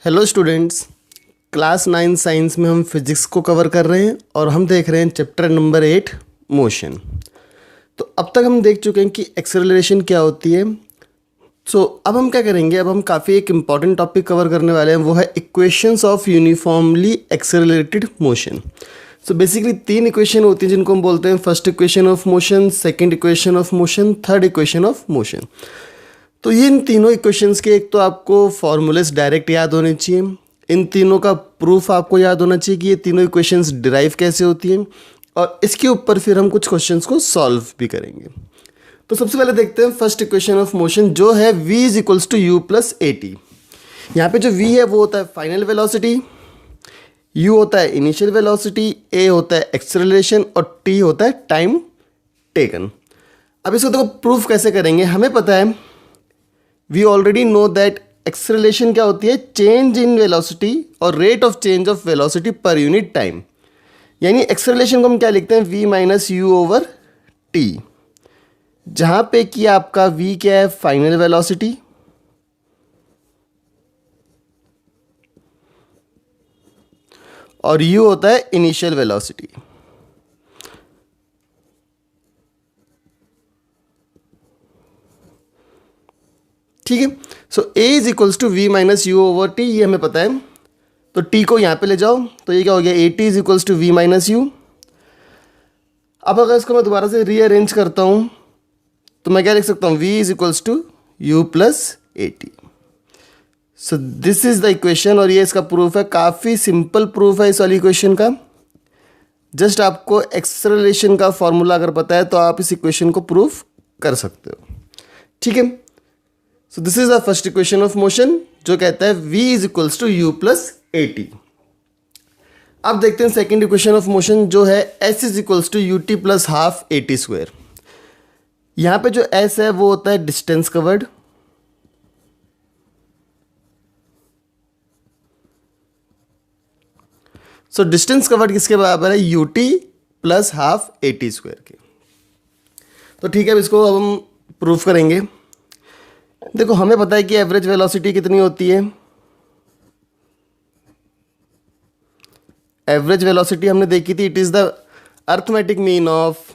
Hello students, class 9 science में हम physics को कवर कर रहे हैं और हम देख रहे हैं चैप्टर नंबर 8 मोशन। तो अब तक हम देख चुके हैं कि एक्सेलरेशन क्या होती है। अब हम क्या करेंगे, अब हम काफ़ी एक इम्पॉर्टेंट टॉपिक कवर करने वाले हैं, वो है equations of uniformly accelerated motion. Basically 3 equation होती हैं जिनको हम बोलते हैं first equation of motion, second equation of motion, third equation of motion. तो ये इन तीनों इक्वेशंस के एक तो आपको फॉर्मूलेस डायरेक्ट याद होने चाहिए, इन तीनों का प्रूफ आपको याद होना चाहिए कि ये तीनों इक्वेशंस डिराइव कैसे होती हैं, और इसके ऊपर फिर हम कुछ क्वेश्चंस को सॉल्व भी करेंगे। तो सबसे पहले देखते हैं फर्स्ट इक्वेशन ऑफ मोशन जो है v is equals to u plus a t. यहाँ पर जो v है वो होता है फाइनल वेलोसिटी, u होता है इनिशियल वेलोसिटी, a होता है एक्सेलरेशन और t होता है टाइम टेकन। अब इसको देखो प्रूफ कैसे करेंगे। हमें पता है, we already know that acceleration क्या होती है, चेंज इन वेलोसिटी और rate of change of velocity per unit time. यानी एक्सेलरेशन को हम क्या लिखते हैं, v minus u over t, जहाँ पे कि आपका v क्या है, फाइनल वेलोसिटी, और u होता है इनिशियल वेलोसिटी। ठीक है। So a is equals to v minus u over t, ये हमें पता है। तो t को यहाँ पे ले जाओ, तो ये क्या हो गया, a t is equals to v minus u. अब अगर इसको मैं दोबारा से रीअरेंज करता हूँ तो मैं क्या लिख सकता हूँ, v is equals to u plus a t. So this is the equation, और ये इसका प्रूफ है। काफ़ी सिंपल प्रूफ है इस वाली इक्वेशन का। जस्ट आपको एक्सेलरेशन का फॉर्मूला अगर पता है तो आप इस इक्वेशन को प्रूफ कर सकते हो। ठीक है। So this is the first equation of motion जो कहता है v is equals to u plus a t. अब देखते हैं सेकेंड इक्वेशन ऑफ मोशन जो है s is equals to u t plus half a t square. यहाँ पे जो s है वो होता है distance covered, so distance covered किसके बराबर है, u t plus half a t square के। तो ठीक है, अब इसको अब हम प्रूफ करेंगे। देखो हमें पता है कि एवरेज वेलोसिटी कितनी होती है। एवरेज वेलोसिटी हमने देखी थी, it is the arithmetic mean of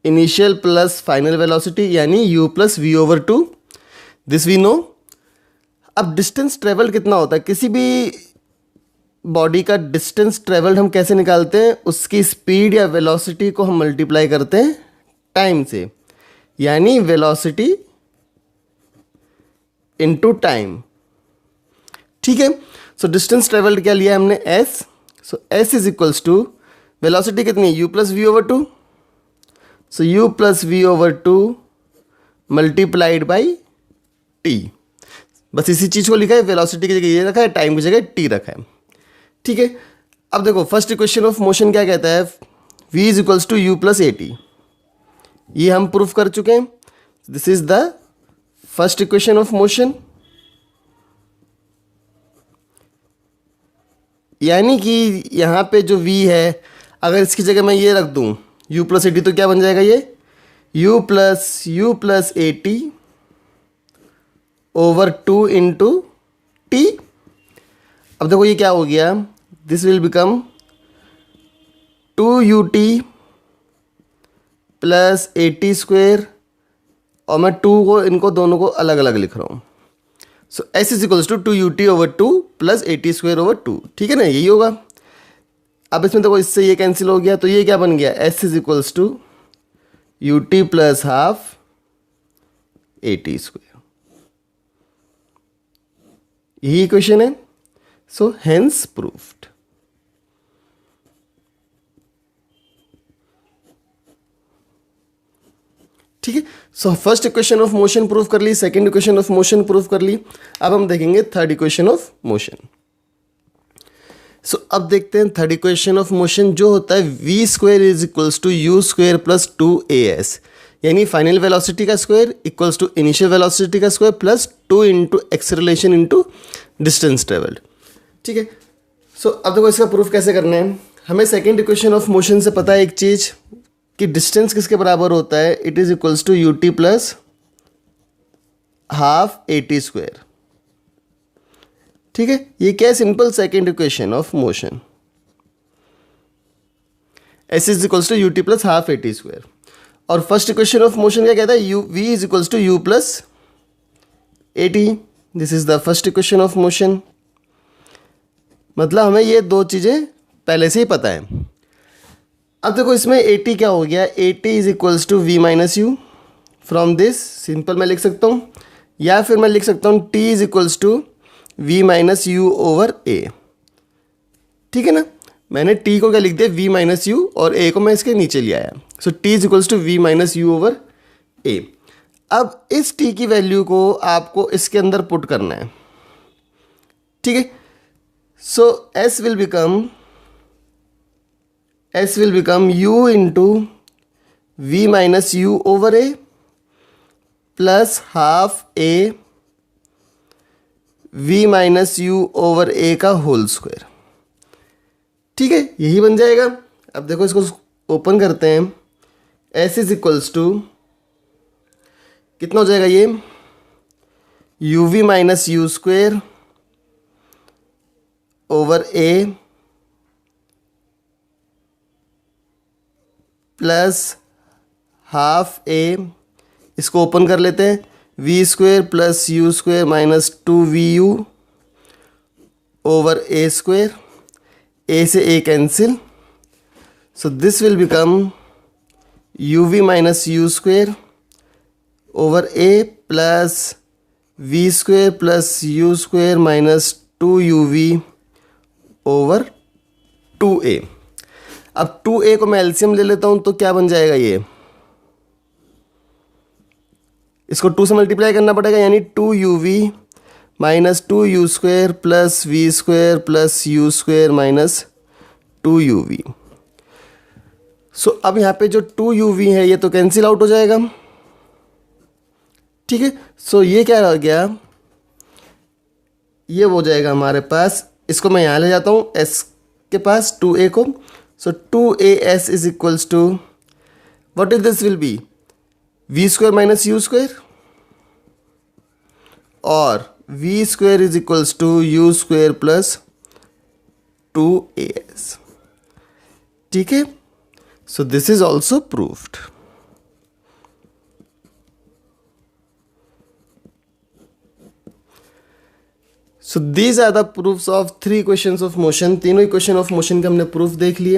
initial plus final velocity, यानी u plus v over two, this we know. अब डिस्टेंस ट्रेवल कितना होता है, किसी भी बॉडी का डिस्टेंस ट्रेवल्ड हम कैसे निकालते हैं, उसकी स्पीड या वेलोसिटी को हम मल्टीप्लाई करते हैं टाइम से, यानी वेलोसिटी इनटू टाइम। ठीक है। सो डिस्टेंस ट्रेवल्ड क्या लिया हमने, s। So s is equals to velocity कितनी है, u plus v over two. So u plus v over two multiplied by t। बस इसी चीज़ को लिखा है, वेलोसिटी की जगह ये रखा है, टाइम की जगह t रखा है। ठीक है। अब देखो फर्स्ट इक्वेशन ऑफ मोशन क्या कहता है, v is equals to u plus a t. ये हम प्रूफ कर चुके हैं। This is the first equation of motion, यानी कि यहाँ पे जो v है, अगर इसकी जगह मैं ये रख दूँ u प्लस ए टी, तो क्या बन जाएगा ये, u plus a T over 2 into T. अब देखो ये क्या हो गया, this will become 2ut plus a t square, और मैं 2 को इनको दोनों को अलग अलग लिख रहा हूँ। So s is equals to 2ut over 2 plus a t square over 2। ठीक है ना, यही होगा। अब इसमें देखो इससे ये कैंसिल हो गया, तो ये क्या बन गया, s is equals to u t plus half a t square. यही इक्वेशन है। So hence proved. ठीक है। So first equation of motion proof कर ली, second equation of motion proof कर ली। अब हम देखेंगे थर्ड इक्वेशन ऑफ मोशन। अब देखते हैं थर्ड इक्वेशन ऑफ मोशन जो होता है v square is equals to u square plus 2as, यानी फाइनल वेलोसिटी का square equals to initial velocity का square plus 2 into acceleration into distance travelled. ठीक है। अब देखो इसका प्रूफ कैसे करना है। हमें सेकेंड इक्वेशन ऑफ मोशन से पता है एक चीज़ कि डिस्टेंस किसके बराबर होता है, it is equals to u t plus half a t square. ठीक है, ये क्या है, simple second equation of motion, s is equals to u t plus half a t square. और फर्स्ट इक्वेशन ऑफ मोशन क्या कहता है, u v is equals to u plus a t, this is the first equation of motion. मतलब हमें ये दो चीज़ें पहले से ही पता है। अब देखो इसमें ए टी क्या हो गया, a t is equals to v minus u, from this simple मैं लिख सकता हूँ, या फिर मैं लिख सकता हूँ t is equals to v minus u over a. ठीक है ना, मैंने टी को क्या लिख दिया, वी माइनस यू, और ए को मैं इसके नीचे ले आया, so t is equals to v minus u over a. अब इस टी की वैल्यू को आपको इसके अंदर पुट करना है। ठीक है, so s will become u into v minus u over a plus half a v minus u over a का होल स्क्वायर। ठीक है, यही बन जाएगा। अब देखो इसको ओपन करते हैं, एस इज इक्वल्स टू कितना हो जाएगा ये, u v minus u square over a plus half a, इसको ओपन कर लेते हैं, v square plus u square minus two v u over a square, a से a cancel, so this will become u v minus u square over a plus v square plus u square minus two u v over two a. अब two a को मैं LCM ले लेता हूं तो क्या बन जाएगा, ये इसको टू से मल्टीप्लाई करना पड़ेगा, यानी two u v minus two u square plus v square plus u square minus two u v. So अब यहाँ पे जो टू यू वी है ये तो कैंसिल आउट हो जाएगा। ठीक है, सो ये क्या रह गया, ये हो जाएगा हमारे पास, इसको मैं यहाँ ले जाता हूँ एस के पास, टू ए को, so two a s is equals to what is this will be, v square minus u square, और v square is equals to u square plus two a s. ठीक है, so this is also proved. So these are the proofs of three equations of motion, तीनों equation of motion के हमने proof देख लिए।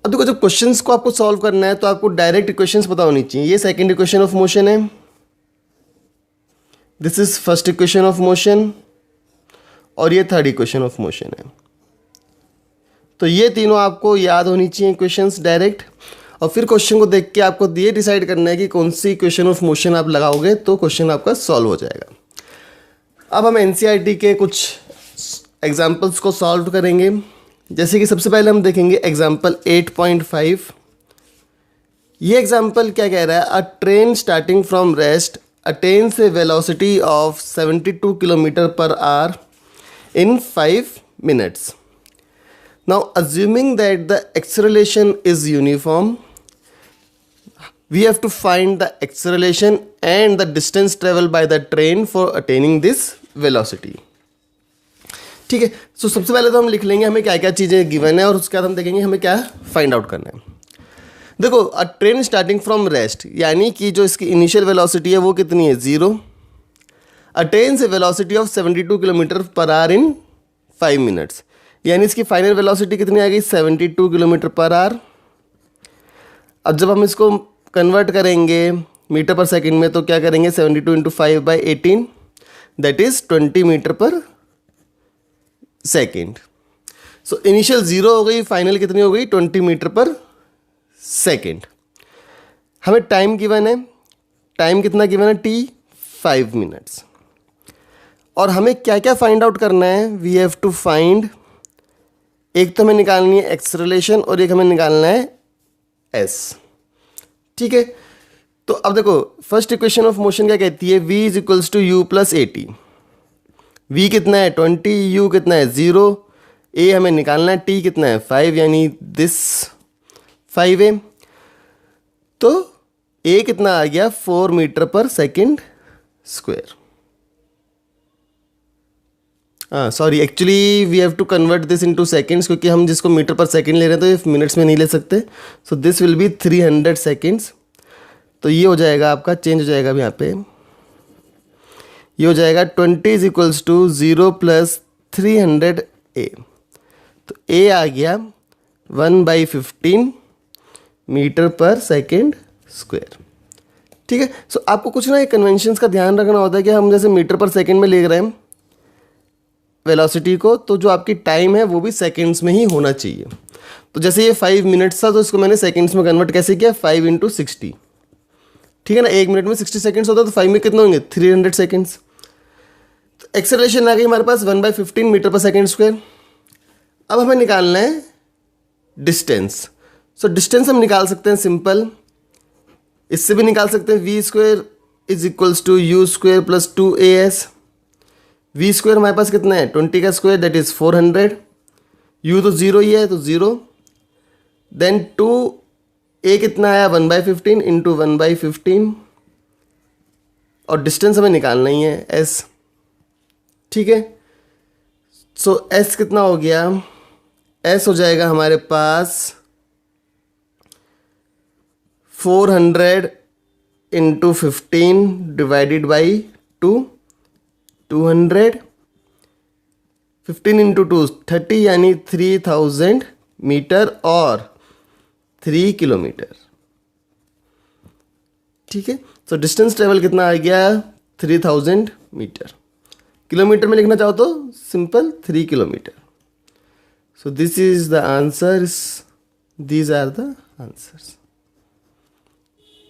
अब देखो जब क्वेश्चंस को आपको सॉल्व करना है तो आपको डायरेक्ट इक्वेशंस पता होनी चाहिए। ये सेकंड इक्वेशन ऑफ मोशन है, this is first equation of motion, और ये थर्ड इक्वेशन ऑफ मोशन है। तो ये तीनों आपको याद होनी चाहिए इक्वेशंस डायरेक्ट, और फिर क्वेश्चन को देख के आपको ये डिसाइड करना है कि कौन सी इक्वेशन ऑफ मोशन आप लगाओगे तो क्वेश्चन आपका सॉल्व हो जाएगा। अब हम एनसीईआरटी के कुछ एग्जाम्पल्स को सॉल्व करेंगे। जैसे कि सबसे पहले हम देखेंगे एग्जाम्पल 8.5। ये एग्जाम्पल क्या कह रहा है, अ train starting from rest attains A velocity of 72 kilometre per our in 5 minutes. Now assuming that the acceleration is uniform, we have to find the acceleration and the distance traveled by the train for attaining this velocity. ठीक है, सो सबसे पहले तो हम लिख लेंगे हमें क्या क्या चीज़ें गिवन है, और उसके बाद हम देखेंगे हमें क्या फाइंड आउट करना है। देखो अ ट्रेन स्टार्टिंग फ्रॉम रेस्ट, यानी कि जो इसकी इनिशियल वेलोसिटी है वो कितनी है, 0, attains A velocity of 72 kilometre per hour in 5 minutes, यानी इसकी फाइनल वेलोसिटी कितनी आ गई, 72 किलोमीटर पर आवर। अब जब हम इसको कन्वर्ट करेंगे मीटर पर सेकंड में तो क्या करेंगे, 72 into 5/18 that is 20 metre per second. So initial 0 हो गई, फाइनल कितनी हो गई, 20 मीटर पर सेकेंड। हमें टाइम गिवन है, टाइम कितना गिवन है, t 5 मिनट्स। और हमें क्या क्या फाइंड आउट करना है, वी हैव टू फाइंड, एक तो हमें निकालनी है एक्सेलरेशन और एक हमें निकालना है s। ठीक है, तो अब देखो फर्स्ट इक्वेशन ऑफ मोशन क्या कहती है, v is equals to u plus a t. v कितना है 20, u कितना है 0, a हमें निकालना है, t कितना है 5, यानी दिस 5a। तो a कितना आ गया, 4 metre per second square. Sorry, actually we have to convert this into seconds, क्योंकि हम जिसको मीटर पर सेकंड ले रहे हैं तो ये मिनट्स में नहीं ले सकते. सो दिस विल बी 300 सेकेंड्स. तो ये हो जाएगा आपका, चेंज हो जाएगा अब यहाँ पे, ये हो जाएगा 20 इज इक्वल्स टू 0 प्लस 300 ए. तो ए आ गया 1/15 मीटर पर सेकेंड स्क्वायर. ठीक है. सो आपको कुछ ना ये कन्वेंशंस का ध्यान रखना होता है कि हम जैसे मीटर पर सेकेंड में ले रहे हैं वेलोसिटी को, तो जो आपकी टाइम है वो भी सेकेंड्स में ही होना चाहिए. तो जैसे ये 5 मिनट्स था तो इसको मैंने सेकेंड्स में कन्वर्ट कैसे किया, 5 × 60. ठीक है ना, 1 मिनट में 60 सेकेंड्स होता है, तो 5 में कितने होंगे, 300 सेकेंड्स. तो एक्सेलरेशन आ गई हमारे पास 1/15 मीटर पर सेकेंड स्क्वायर. अब हमें निकालना है डिस्टेंस. सो डिस्टेंस हम निकाल सकते हैं सिंपल, इससे भी निकाल सकते हैं. v² is equals to u² plus 2as. v² हमारे पास कितना है, 20 का स्क्वायर, दैट इज 400. u तो 0 ही है तो 0. देन 2a कितना आया, 1/15 इंटू 1/15. और डिस्टेंस हमें निकालना ही है s. ठीक है. सो s कितना हो गया, s हो जाएगा हमारे पास 400 इंटू 15 डिवाइडेड बाई 2, 200. 15 इंटू 2 30, यानी 3000 मीटर और 3 किलोमीटर. ठीक है. सो डिस्टेंस ट्रेवल कितना आ गया, 3000 मीटर. किलोमीटर में लिखना चाहो तो simple 3 kilometre. So this is the answers, these are the answers.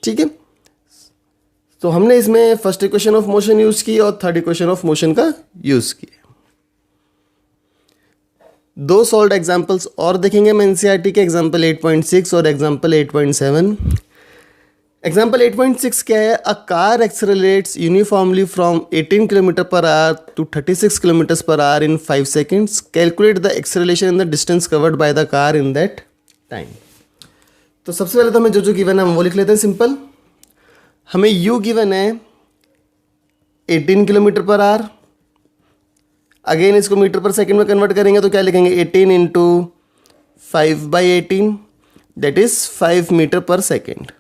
ठीक है. तो हमने इसमें first equation of motion use की और थर्ड इक्वेशन ऑफ मोशन का यूज किया. 2 सॉल्व्ड एग्जांपल्स और देखेंगे हम एनसीईआरटी के, एग्जांपल 8.6 और एग्जांपल 8.7. एग्जाम्पल 8.6 क्या है, a car accelerates uniformly from 18 kilometre per hour to 36 kilometres per hour in 5 seconds. Calculate the acceleration in the distance covered by the car in that time. तो सबसे पहले तो हमें जो गिवन है हम वो लिख लेते हैं सिंपल. हमें u गिवन है 18 किलोमीटर पर आवर. अगेन इसको मीटर पर सेकेंड में कन्वर्ट करेंगे तो क्या लिखेंगे, 18 into 5/18 that is 5 metre per second.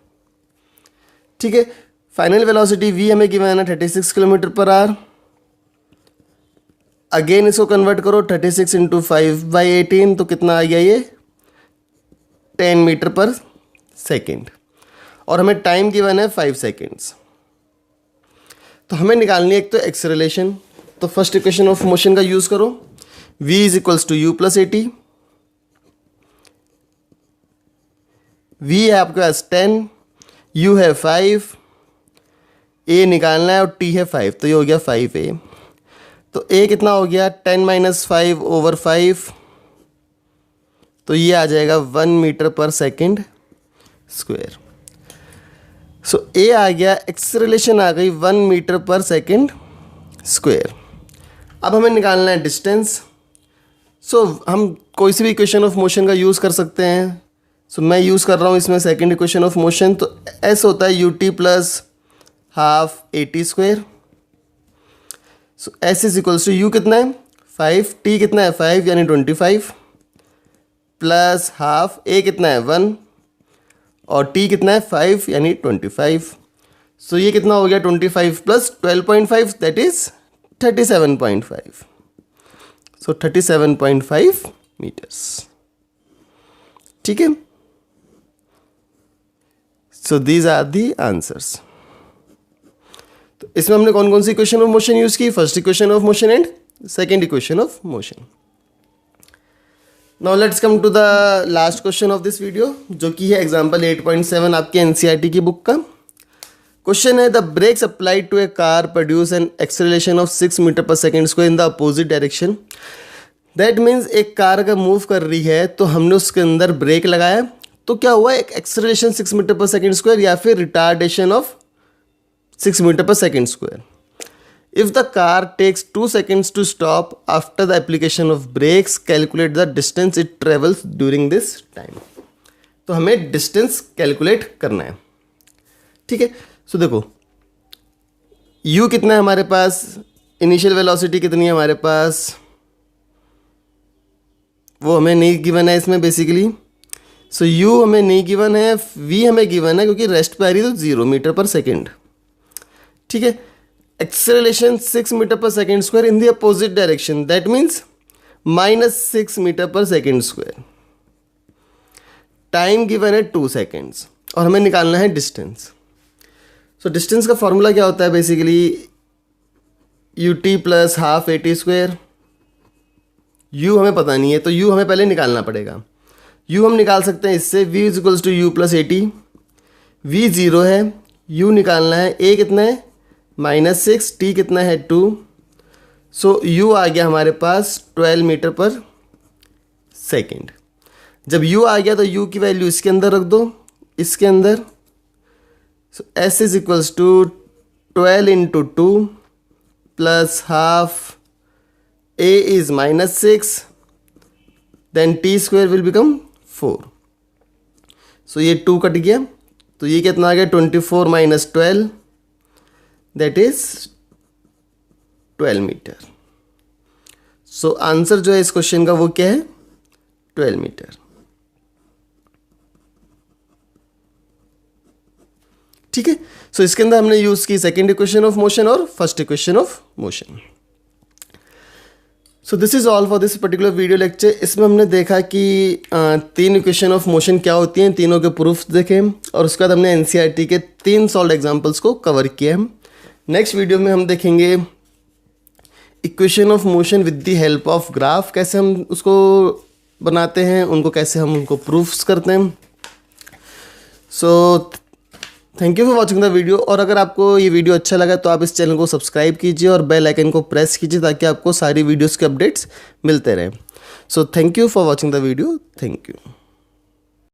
ठीक है. फाइनल वेलोसिटी v हमें गिवन है 36 किलोमीटर पर आवर. अगेन इसको कन्वर्ट करो, 36 इंटू 5/18 तो कितना आ गया ये, 10 मीटर पर सेकेंड. और हमें टाइम गिवन है 5 सेकेंड्स. तो हमें निकालनी है एक तो एक्सेलरेशन. तो फर्स्ट इक्वेशन ऑफ मोशन का यूज करो, v is equals to u plus 80. v है आपके पास 10, u है 5, a निकालना है और t है 5, तो ये हो गया 5a. तो a कितना हो गया, 10 - 5 ओवर 5, तो ये आ जाएगा 1 metre per second square. So a आ गया, एक्सेलरेशन आ गई 1 मीटर पर सेकेंड स्क्वायर. अब हमें निकालना है डिस्टेंस. सो हम कोई सी भी इक्वेशन ऑफ मोशन का यूज़ कर सकते हैं. सो मैं यूज़ कर रहा हूँ इसमें सेकेंड इक्वेशन ऑफ मोशन. तो s होता है ut plus half at². So s is equals to u कितना है 5, t कितना है 5 यानी 25, प्लस हाफ a कितना है 1 और t कितना है 5 यानी 25. सो ये कितना हो गया 25 plus 12.5 that is 37.5. So 37.5 metres. ठीक है. So these are the answers. तो इसमें हमने कौन कौन सी इक्वेशन ऑफ मोशन यूज की, first equation of motion and second equation of motion. Now let's come to the last question of this video, जो कि है एग्जांपल 8.7 आपके एनसीईआरटी की बुक का. क्वेश्चन है, the brakes applied to a car produce an acceleration of 6 metre per second square in the opposite direction. That means एक car अगर move कर रही है तो हमने उसके अंदर ब्रेक लगाया, तो क्या हुआ, एक acceleration 6 metre per second square या फिर retardation of 6 metre per second square. If the car takes 2 seconds to stop after the application of brakes, calculate the distance it travels during this time. तो हमें distance calculate करना है. ठीक है. सो देखो u कितना है हमारे पास, इनिशियल वेलोसिटी कितनी है हमारे पास वो हमें नहीं गिवन है इसमें बेसिकली। सो u हमें नहीं गिवन है, v हमें गिवन है क्योंकि रेस्ट पे आ रही है तो 0 मीटर पर सेकेंड। ठीक है, acceleration 6 metre per second square in the opposite direction, that means -6 metre per second square. Time given है 2 सेकेंड्स और हमें निकालना है डिस्टेंस। सो डिस्टेंस का फॉर्मूला क्या होता है basically, ut plus half AT square. u हमें पता नहीं है तो u हमें पहले निकालना पड़ेगा। u हम निकाल सकते हैं इससे, v is equals to u plus AT। v 0 है, u निकालना है, a कितना है -6, t कितना है 2। सो u आ गया हमारे पास 12 मीटर पर सेकेंड। जब u आ गया तो u की वैल्यू इसके अंदर रख दो, इसके अंदर। So s is equals to 12 into 2 plus half, a is -6, then t square will become 4। So ये 2 कट गया तो ये कितना आ गया 24 minus 12, that is 12 metre. So answer जो है इस क्वेश्चन का वो क्या है, 12 मीटर। ठीक है, सो इसके अंदर हमने यूज की सेकेंड इक्वेशन ऑफ मोशन और first equation of motion. So this is all for this particular video lecture. इसमें हमने देखा कि 3 इक्वेशन ऑफ मोशन क्या होती हैं, तीनों के प्रूफ्स देखे और उसके बाद हमने एनसीईआरटी के 3 सॉल्व एग्जांपल्स को कवर किया है। नेक्स्ट वीडियो में हम देखेंगे equation of motion with the help of graph, कैसे हम उसको बनाते हैं, उनको कैसे हम उनको प्रूफ्स करते हैं। So thank you for watching the video. और अगर आपको ये वीडियो अच्छा लगा तो आप इस चैनल को सब्सक्राइब कीजिए और बेल आइकन को प्रेस कीजिए ताकि आपको सारी वीडियोस के अपडेट्स मिलते रहें। So thank you for watching the video, thank you.